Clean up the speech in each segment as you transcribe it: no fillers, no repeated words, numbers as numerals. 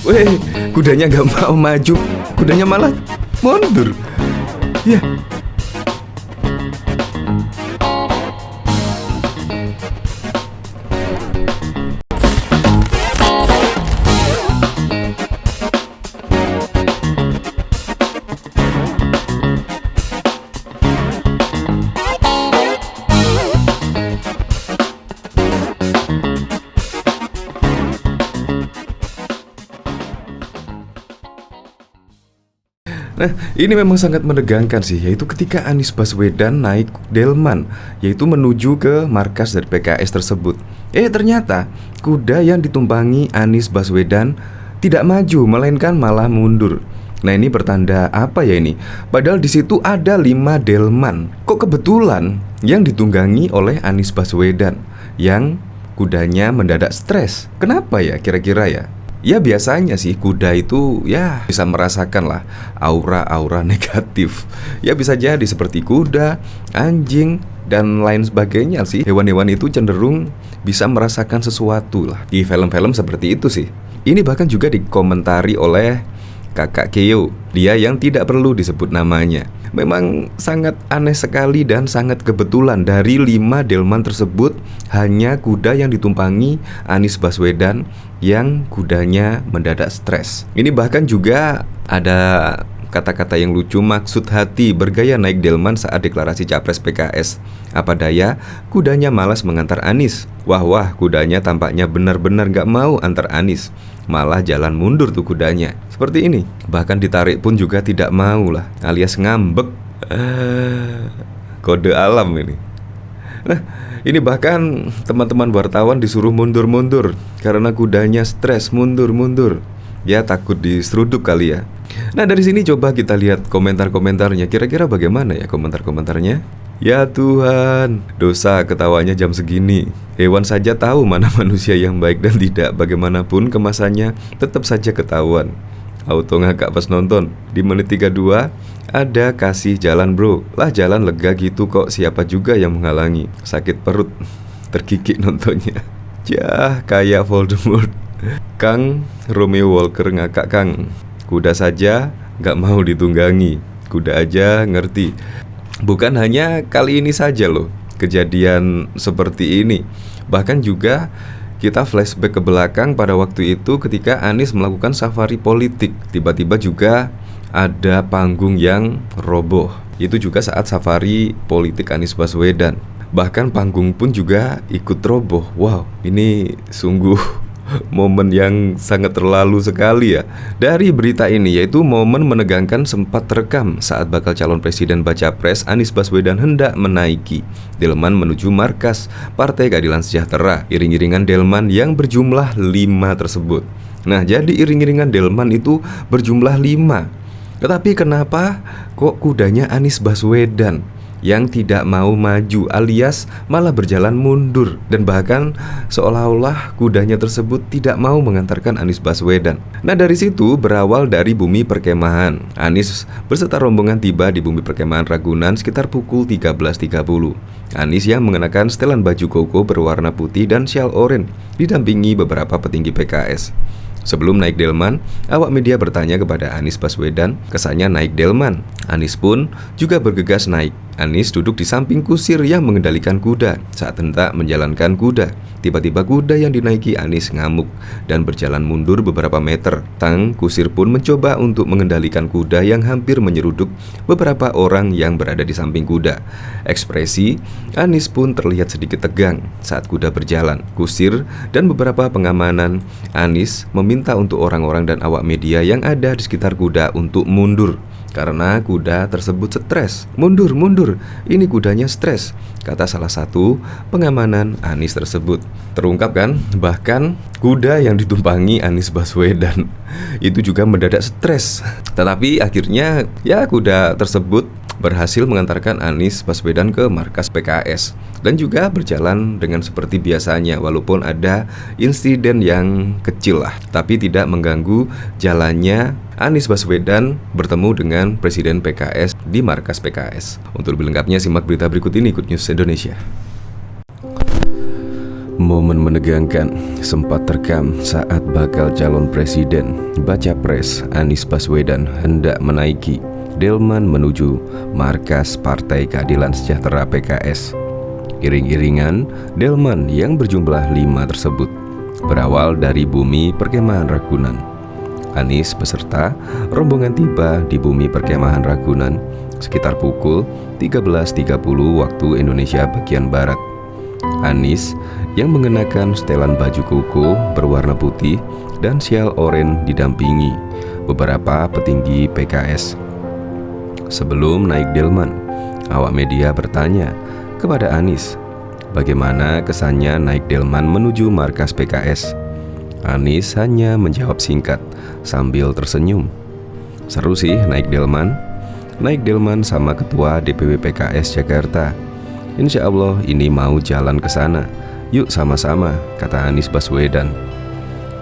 Weh, kudanya nggak mau maju, kudanya malah mundur. Ya. Nah, ini memang sangat menegangkan sih, yaitu ketika Anies Baswedan naik delman, yaitu menuju ke markas dari PKS tersebut. Ternyata kuda yang ditumpangi Anies Baswedan tidak maju, melainkan malah mundur. Nah, ini pertanda apa ya ini? Padahal di situ ada 5 delman. Kok kebetulan yang ditunggangi oleh Anies Baswedan yang kudanya mendadak stres? Kenapa ya kira-kira ya? Ya biasanya sih kuda itu ya bisa merasakan lah aura-aura negatif. Ya bisa jadi seperti kuda, anjing, dan lain sebagainya sih. Hewan-hewan itu cenderung bisa merasakan sesuatu lah. Di film-film seperti itu sih. Ini bahkan juga dikomentari oleh Kakak Keo, dia yang tidak perlu disebut namanya. Memang sangat aneh sekali dan sangat kebetulan dari 5 delman tersebut hanya kuda yang ditumpangi Anies Baswedan yang kudanya mendadak stres. Ini bahkan juga ada kata-kata yang lucu, maksud hati bergaya naik delman saat deklarasi capres PKS. Apa daya, kudanya malas mengantar Anies. Wah, kudanya tampaknya benar-benar gak mau antar Anies, malah jalan mundur tuh kudanya. Seperti ini, bahkan ditarik pun juga tidak mau lah, alias ngambek. Kode alam ini. Nah, ini bahkan teman-teman wartawan disuruh mundur-mundur karena kudanya stres, mundur-mundur. Ya takut diseruduk kali ya. Nah, dari sini coba kita lihat komentar-komentarnya. Kira-kira bagaimana ya komentar-komentarnya? Ya Tuhan, dosa ketawanya jam segini. Hewan saja tahu mana manusia yang baik dan tidak. Bagaimanapun kemasannya, tetap saja ketahuan. Auto ngakak pas nonton. Di menit 32 ada kasih jalan bro. Lah jalan lega gitu kok, siapa juga yang menghalangi. Sakit perut, terkikik nontonnya. Jah, kayak Voldemort. Kang Romeo Walker ngakak Kang. Kuda saja gak mau ditunggangi, kuda aja ngerti. Bukan hanya kali ini saja loh kejadian seperti ini. Bahkan juga kita flashback ke belakang pada waktu itu ketika Anies melakukan safari politik. Tiba-tiba juga ada panggung yang roboh. Itu juga saat safari politik Anies Baswedan. Bahkan panggung pun juga ikut roboh. Wow, ini sungguh momen yang sangat terlalu sekali ya. Dari berita ini, yaitu momen menegangkan sempat terekam saat bakal calon presiden baca pres Anies Baswedan hendak menaiki delman menuju markas Partai Keadilan Sejahtera. Iring-iringan delman yang berjumlah 5 tersebut. Nah, jadi iring-iringan delman itu berjumlah 5. Tetapi kenapa kok kudanya Anies Baswedan yang tidak mau maju, alias malah berjalan mundur, dan bahkan seolah-olah kudanya tersebut tidak mau mengantarkan Anies Baswedan. Nah, dari situ berawal dari bumi perkemahan. Anies beserta rombongan tiba di bumi perkemahan Ragunan sekitar pukul 13.30. Anies yang mengenakan setelan baju koko berwarna putih dan syal oranye didampingi beberapa petinggi PKS. Sebelum naik delman, awak media bertanya kepada Anies Baswedan, kesannya naik delman. Anies pun juga bergegas naik. Anies duduk di samping kusir yang mengendalikan kuda saat hendak menjalankan kuda. Tiba-tiba kuda yang dinaiki Anies ngamuk dan berjalan mundur beberapa meter. Kusir pun mencoba untuk mengendalikan kuda yang hampir menyeruduk beberapa orang yang berada di samping kuda. Ekspresi Anies pun terlihat sedikit tegang saat kuda berjalan. Kusir dan beberapa pengamanan Anies meminta untuk orang-orang dan awak media yang ada di sekitar kuda untuk mundur karena kuda tersebut stres. Mundur, ini kudanya stres, kata salah satu pengamanan Anies tersebut. Terungkap kan, bahkan kuda yang ditumpangi Anies Baswedan itu juga mendadak stres. Tetapi akhirnya ya kuda tersebut berhasil mengantarkan Anies Baswedan ke markas PKS dan juga berjalan dengan seperti biasanya, walaupun ada insiden yang kecil lah, tapi tidak mengganggu jalannya Anies Baswedan bertemu dengan Presiden PKS di markas PKS. Untuk lebih lengkapnya simak berita berikut ini, Good News Indonesia. Momen menegangkan sempat terekam saat bakal calon presiden baca pres Anies Baswedan hendak menaiki delman menuju markas Partai Keadilan Sejahtera PKS. Iring-iringan delman yang berjumlah 5 tersebut berawal dari bumi perkemahan Ragunan. Anies beserta rombongan tiba di bumi perkemahan Ragunan sekitar pukul 13.30 waktu Indonesia bagian Barat. Anies yang mengenakan setelan baju koko berwarna putih dan sial oranye didampingi beberapa petinggi PKS. Sebelum naik delman, awak media bertanya kepada Anies, bagaimana kesannya naik delman menuju markas PKS? Anies hanya menjawab singkat sambil tersenyum. Seru sih naik delman. Naik delman sama ketua DPW PKS Jakarta. Insya Allah ini mau jalan ke sana. Yuk sama-sama, kata Anies Baswedan.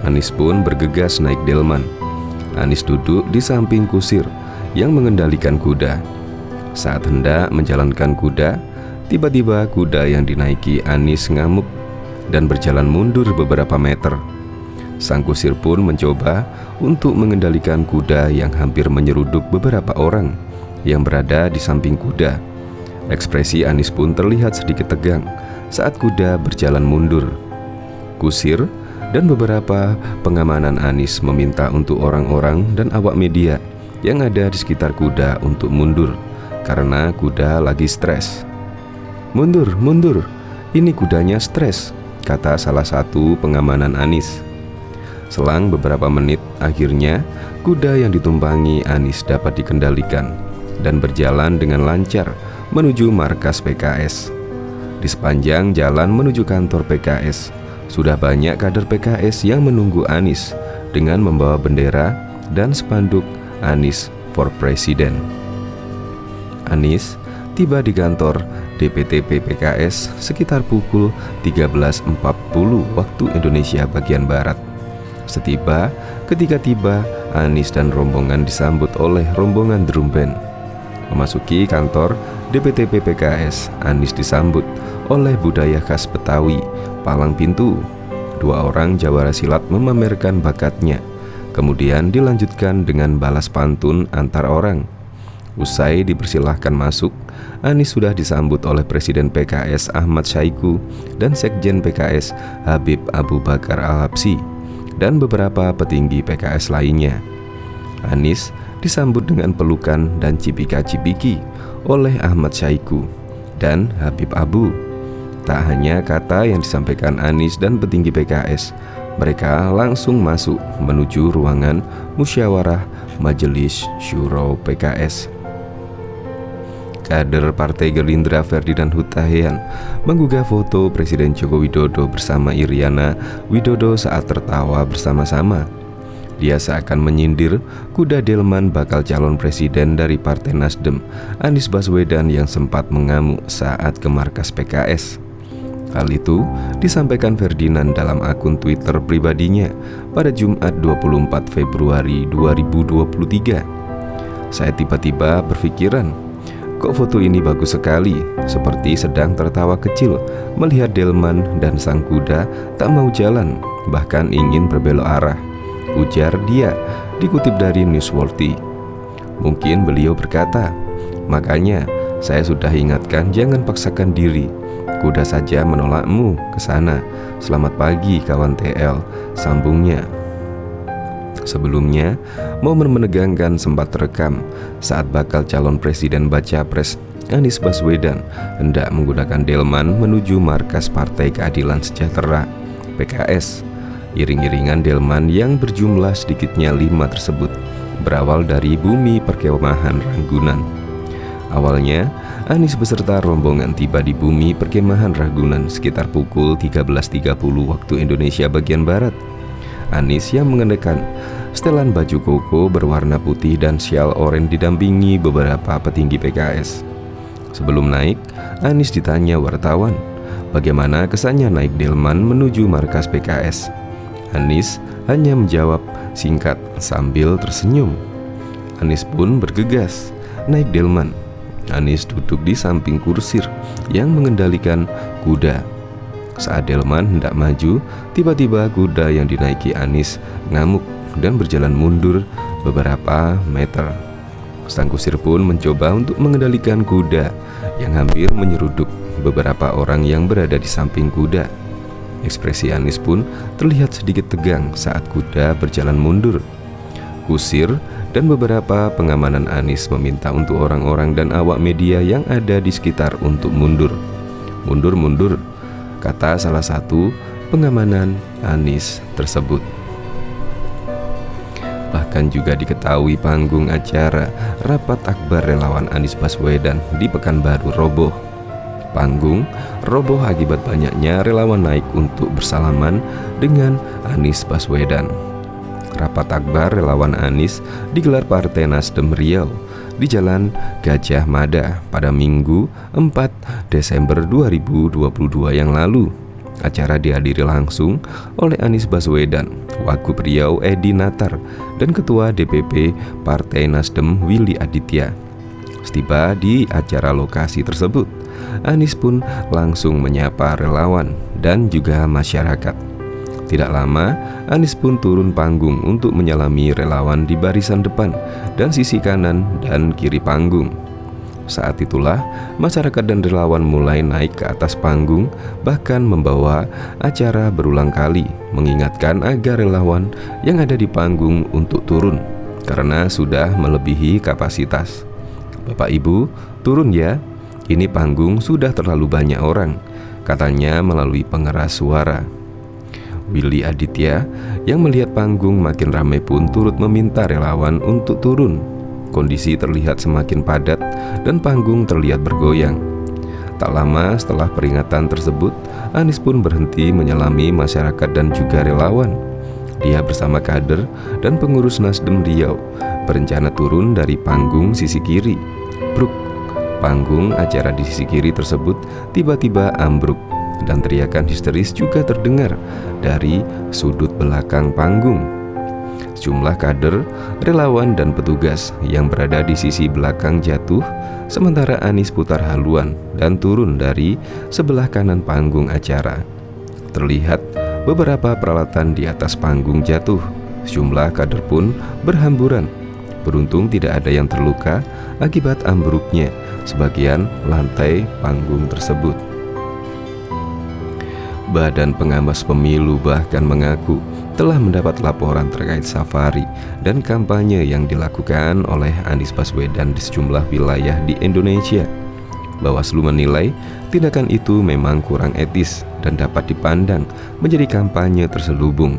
Anies pun bergegas naik delman. Anies duduk di samping kusir yang mengendalikan kuda. Saat hendak menjalankan kuda, tiba-tiba kuda yang dinaiki Anies ngamuk dan berjalan mundur beberapa meter. Sang kusir pun mencoba untuk mengendalikan kuda yang hampir menyeruduk beberapa orang yang berada di samping kuda. Ekspresi Anies pun terlihat sedikit tegang saat kuda berjalan mundur. Kusir dan beberapa pengamanan Anies meminta untuk orang-orang dan awak media yang ada di sekitar kuda untuk mundur karena kuda lagi stres. Mundur, mundur, ini kudanya stres, kata salah satu pengamanan Anies. Selang beberapa menit, akhirnya kuda yang ditumpangi Anies dapat dikendalikan dan berjalan dengan lancar menuju markas PKS. Di sepanjang jalan menuju kantor PKS, sudah banyak kader PKS yang menunggu Anies dengan membawa bendera dan spanduk Anies for President. Anies tiba di kantor DPTP PKS sekitar pukul 13.40 waktu Indonesia bagian Barat. Ketika tiba, Anies dan rombongan disambut oleh rombongan drum band. Memasuki kantor DPTP PKS, Anies disambut oleh budaya khas Betawi, palang pintu. 2 orang jawara silat memamerkan bakatnya. Kemudian dilanjutkan dengan balas pantun antar orang. Usai dipersilahkan masuk, Anies sudah disambut oleh Presiden PKS Ahmad Syahiku dan Sekjen PKS Habib Abu Bakar Al-Habsyi dan beberapa petinggi PKS lainnya. Anies disambut dengan pelukan dan cipika-cipiki oleh Ahmad Syahiku dan Habib Abu. Tak hanya kata yang disampaikan Anies dan petinggi PKS, mereka langsung masuk menuju ruangan musyawarah Majelis Syuro PKS. Kader Partai Gerindra Ferdinand Hutahian menggugah foto Presiden Joko Widodo bersama Iriana Widodo saat tertawa bersama-sama. Dia seakan menyindir kuda delman bakal calon presiden dari Partai Nasdem, Anies Baswedan, yang sempat mengamuk saat ke markas PKS. Hal itu disampaikan Ferdinand dalam akun Twitter pribadinya pada Jumat 24 Februari 2023. Saya tiba-tiba berpikiran, kok foto ini bagus sekali, seperti sedang tertawa kecil melihat delman dan sang kuda tak mau jalan, bahkan ingin berbelok arah, ujar dia, dikutip dari Newsworthy. Mungkin beliau berkata, makanya saya sudah ingatkan jangan paksakan diri, kuda saja menolakmu ke sana. Selamat pagi kawan TL, sambungnya. Sebelumnya, momen menegangkan sempat terekam saat bakal calon presiden baca pres Anies Baswedan hendak menggunakan delman menuju markas Partai Keadilan Sejahtera PKS. Iring-iringan delman yang berjumlah sedikitnya 5 tersebut berawal dari bumi perkemahan Ragunan. Awalnya, Anies beserta rombongan tiba di bumi perkemahan Ragunan sekitar pukul 13.30 waktu Indonesia bagian Barat. Anies yang mengenakan setelan baju koko berwarna putih dan sial oranye didampingi beberapa petinggi PKS. Sebelum naik, Anies ditanya wartawan, bagaimana kesannya naik delman menuju markas PKS? Anies hanya menjawab singkat sambil tersenyum. Anies pun bergegas naik delman. Anies duduk di samping kursir yang mengendalikan kuda. Saat delman hendak maju, tiba-tiba kuda yang dinaiki Anies ngamuk dan berjalan mundur beberapa meter. Sang kusir pun mencoba untuk mengendalikan kuda yang hampir menyeruduk beberapa orang yang berada di samping kuda. Ekspresi Anies pun terlihat sedikit tegang saat kuda berjalan mundur. Kusir dan beberapa pengamanan Anies meminta untuk orang-orang dan awak media yang ada di sekitar untuk mundur. Mundur, mundur, kata salah satu pengamanan Anies tersebut. Bahkan juga diketahui panggung acara rapat akbar relawan Anies Baswedan di Pekanbaru roboh. Panggung roboh akibat banyaknya relawan naik untuk bersalaman dengan Anies Baswedan. Rapat akbar relawan Anies digelar Partai Nasdem Riau di Jalan Gajah Mada pada Minggu 4 Desember 2022 yang lalu. Acara dihadiri langsung oleh Anies Baswedan, Wagub Riau Edi Natar, dan Ketua DPP Partai Nasdem Willy Aditya. Setiba di acara lokasi tersebut, Anies pun langsung menyapa relawan dan juga masyarakat. Tidak lama, Anies pun turun panggung untuk menyalami relawan di barisan depan dan sisi kanan dan kiri panggung. Saat itulah masyarakat dan relawan mulai naik ke atas panggung, bahkan membawa acara berulang kali mengingatkan agar relawan yang ada di panggung untuk turun karena sudah melebihi kapasitas. Bapak Ibu, turun ya, ini panggung sudah terlalu banyak orang, katanya melalui pengeras suara. Willy Aditya yang melihat panggung makin ramai pun turut meminta relawan untuk turun. Kondisi terlihat semakin padat dan panggung terlihat bergoyang. Tak lama setelah peringatan tersebut, Anies pun berhenti menyelami masyarakat dan juga relawan. Dia bersama kader dan pengurus Nasdem Riau berencana turun dari panggung sisi kiri. Bruk, panggung acara di sisi kiri tersebut tiba-tiba ambruk dan teriakan histeris juga terdengar dari sudut belakang panggung. Sejumlah kader, relawan, dan petugas yang berada di sisi belakang jatuh, sementara Anies putar haluan dan turun dari sebelah kanan panggung acara. Terlihat beberapa peralatan di atas panggung jatuh. Sejumlah kader pun berhamburan. Beruntung tidak ada yang terluka akibat ambruknya sebagian lantai panggung tersebut. Badan Pengawas Pemilu bahkan mengaku telah mendapat laporan terkait safari dan kampanye yang dilakukan oleh Anies Baswedan di sejumlah wilayah di Indonesia. Bawaslu menilai tindakan itu memang kurang etis dan dapat dipandang menjadi kampanye terselubung.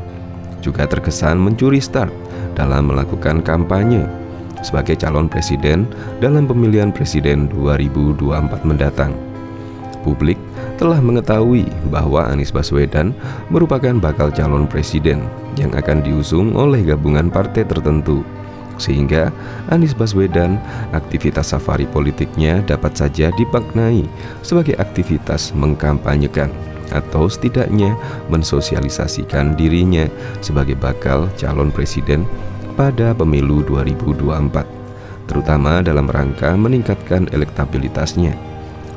Juga terkesan mencuri start dalam melakukan kampanye sebagai calon presiden dalam pemilihan presiden 2024 mendatang. Publik telah mengetahui bahwa Anies Baswedan merupakan bakal calon presiden yang akan diusung oleh gabungan partai tertentu, sehingga Anies Baswedan aktivitas safari politiknya dapat saja dimaknai sebagai aktivitas mengkampanyekan atau setidaknya mensosialisasikan dirinya sebagai bakal calon presiden pada pemilu 2024, terutama dalam rangka meningkatkan elektabilitasnya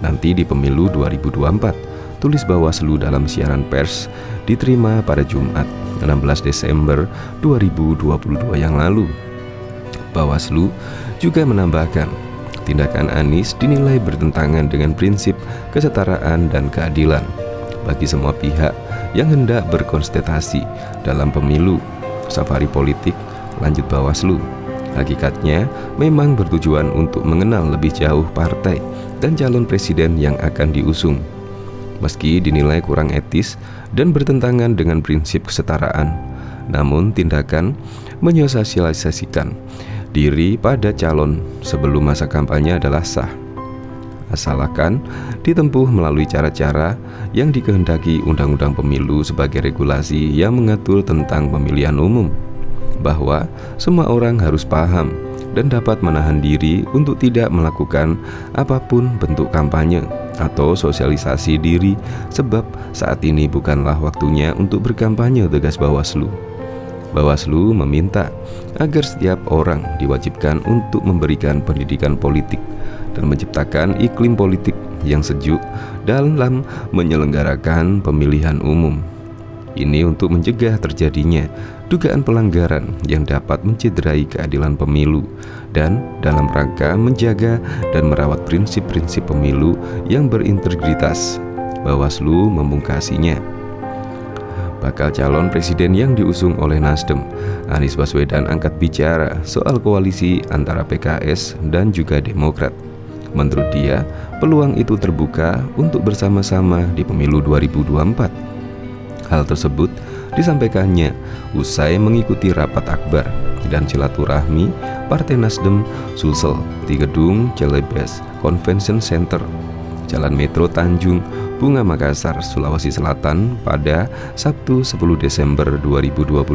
nanti di pemilu 2024, tulis Bawaslu dalam siaran pers diterima pada Jumat 16 Desember 2022 yang lalu. Bawaslu juga menambahkan, tindakan Anies dinilai bertentangan dengan prinsip kesetaraan dan keadilan bagi semua pihak yang hendak berkonsentrasi dalam pemilu. Safari politik, lanjut Bawaslu, hakikatnya memang bertujuan untuk mengenal lebih jauh partai dan calon presiden yang akan diusung. Meski dinilai kurang etis dan bertentangan dengan prinsip kesetaraan, namun tindakan menyosialisasikan diri pada calon sebelum masa kampanye adalah sah, asalkan ditempuh melalui cara-cara yang dikehendaki Undang-Undang Pemilu sebagai regulasi yang mengatur tentang pemilihan umum, bahwa semua orang harus paham dan dapat menahan diri untuk tidak melakukan apapun bentuk kampanye atau sosialisasi diri, sebab saat ini bukanlah waktunya untuk berkampanye, tegas Bawaslu. Bawaslu meminta agar setiap orang diwajibkan untuk memberikan pendidikan politik dan menciptakan iklim politik yang sejuk dalam menyelenggarakan pemilihan umum. Ini untuk mencegah terjadinya dugaan pelanggaran yang dapat mencederai keadilan pemilu dan dalam rangka menjaga dan merawat prinsip-prinsip pemilu yang berintegritas. Bawaslu memungkasinya. Bakal calon presiden yang diusung oleh Nasdem, Anies Baswedan, angkat bicara soal koalisi antara PKS dan juga Demokrat. Menurut dia, peluang itu terbuka untuk bersama-sama di pemilu 2024. Hal tersebut disampaikannya usai mengikuti rapat akbar dan silaturahmi Partai Nasdem Sulsel di gedung Celebes Convention Center, Jalan Metro Tanjung Bunga, Makassar, Sulawesi Selatan pada Sabtu 10 Desember 2022.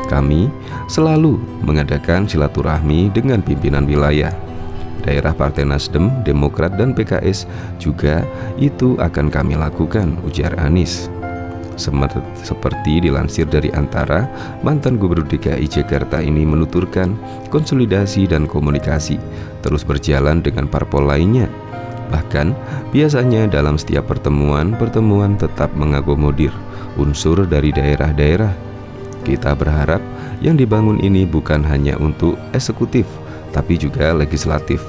Kami selalu mengadakan silaturahmi dengan pimpinan wilayah, daerah Partai Nasdem, Demokrat, dan PKS juga itu akan kami lakukan, ujar Anies. Seperti dilansir dari Antara, mantan Gubernur DKI Jakarta ini menuturkan konsolidasi dan komunikasi terus berjalan dengan parpol lainnya. Bahkan biasanya dalam setiap pertemuan tetap mengakomodir unsur dari daerah-daerah. Kita berharap yang dibangun ini bukan hanya untuk eksekutif, tapi juga legislatif.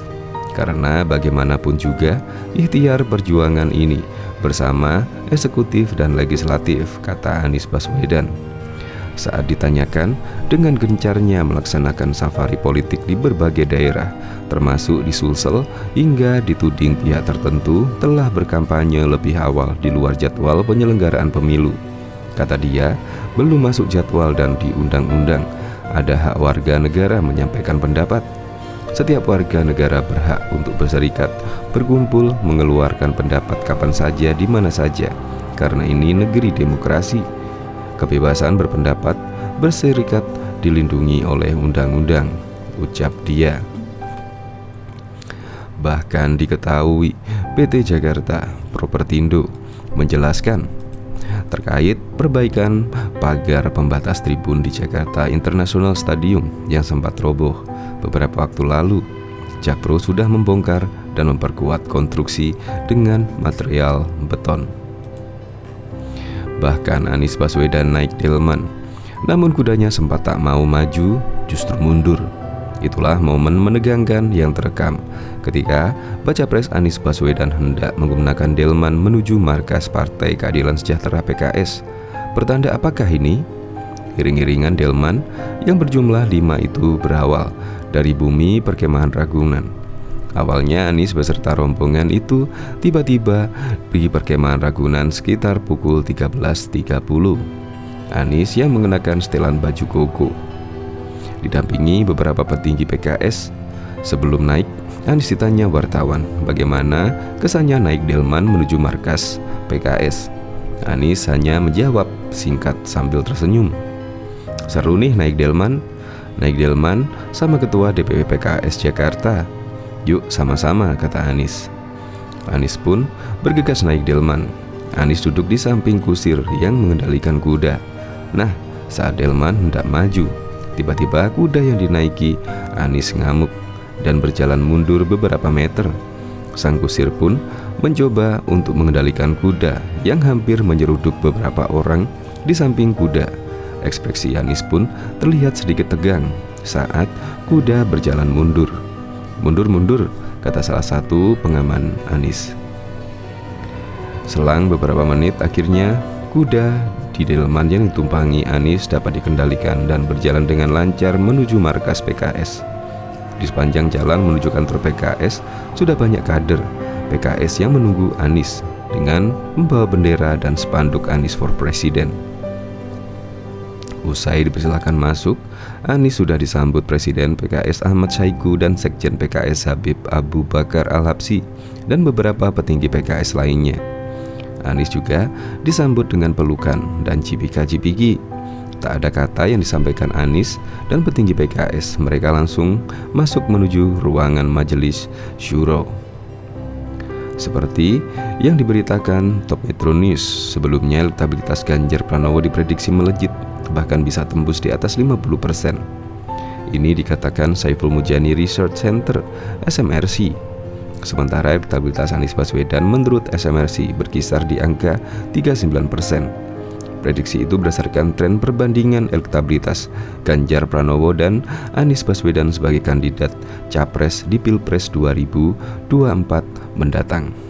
Karena bagaimanapun juga ikhtiar perjuangan ini bersama eksekutif dan legislatif, kata Anies Baswedan. Saat ditanyakan dengan gencarnya melaksanakan safari politik di berbagai daerah, termasuk di Sulsel, hingga dituding pihak tertentu telah berkampanye lebih awal di luar jadwal penyelenggaraan pemilu. Kata dia, belum masuk jadwal dan di undang-undang ada hak warga negara menyampaikan pendapat. Setiap warga negara berhak untuk berserikat, berkumpul, mengeluarkan pendapat kapan saja, di mana saja. Karena ini negeri demokrasi. Kebebasan berpendapat, berserikat dilindungi oleh undang-undang, ucap dia. Bahkan diketahui PT Jakarta Propertindo menjelaskan terkait perbaikan pagar pembatas tribun di Jakarta International Stadium yang sempat roboh beberapa waktu lalu. Jakpro sudah membongkar dan memperkuat konstruksi dengan material beton. Bahkan Anies Baswedan naik delman, namun kudanya sempat tak mau maju, justru mundur. Itulah momen menegangkan yang terekam ketika baca pres Anies Baswedan hendak menggunakan delman menuju markas Partai Keadilan Sejahtera PKS. Pertanda apakah ini? Iring-iringan delman yang berjumlah 5 itu berawal dari bumi perkemahan Ragunan. Awalnya Anies beserta rombongan itu tiba-tiba di perkemahan Ragunan sekitar pukul 13.30. Anies yang mengenakan setelan baju koko didampingi beberapa petinggi PKS. Sebelum naik, Anies ditanya wartawan bagaimana kesannya naik delman menuju markas PKS. Anies hanya menjawab singkat sambil tersenyum. Seru nih naik delman. Naik delman sama ketua DPW PKS Jakarta. Yuk sama-sama, kata Anies. Anies pun bergegas naik delman. Anies duduk di samping kusir yang mengendalikan kuda. Nah, saat delman hendak maju, tiba-tiba kuda yang dinaiki Anies ngamuk dan berjalan mundur beberapa meter. Sang kusir pun mencoba untuk mengendalikan kuda yang hampir menyeruduk beberapa orang di samping kuda. Ekspresi Anies pun terlihat sedikit tegang saat kuda berjalan mundur. Mundur, kata salah satu pengaman Anies. Selang beberapa menit, akhirnya kuda di delman yang ditumpangi Anies dapat dikendalikan dan berjalan dengan lancar menuju markas PKS. Di sepanjang jalan menuju kantor PKS, sudah banyak kader PKS yang menunggu Anies dengan membawa bendera dan spanduk Anies for President. Usai dipersilakan masuk, Anies sudah disambut Presiden PKS Ahmad Saiku dan Sekjen PKS Habib Abu Bakar Al-Habsyi dan beberapa petinggi PKS lainnya. Anies juga disambut dengan pelukan dan cipika-cipiki. Tak ada kata yang disampaikan Anies dan petinggi PKS. Mereka langsung masuk menuju ruangan majelis syuro. Seperti yang diberitakan Top Metro News, sebelumnya elektabilitas Ganjar Pranowo diprediksi melejit, bahkan bisa tembus di atas 50%. Ini dikatakan Saiful Mujani Research Center (SMRC). Sementara elektabilitas Anies Baswedan menurut SMRC berkisar di angka 39%. Prediksi itu berdasarkan tren perbandingan elektabilitas Ganjar Pranowo dan Anies Baswedan sebagai kandidat Capres di Pilpres 2024 mendatang.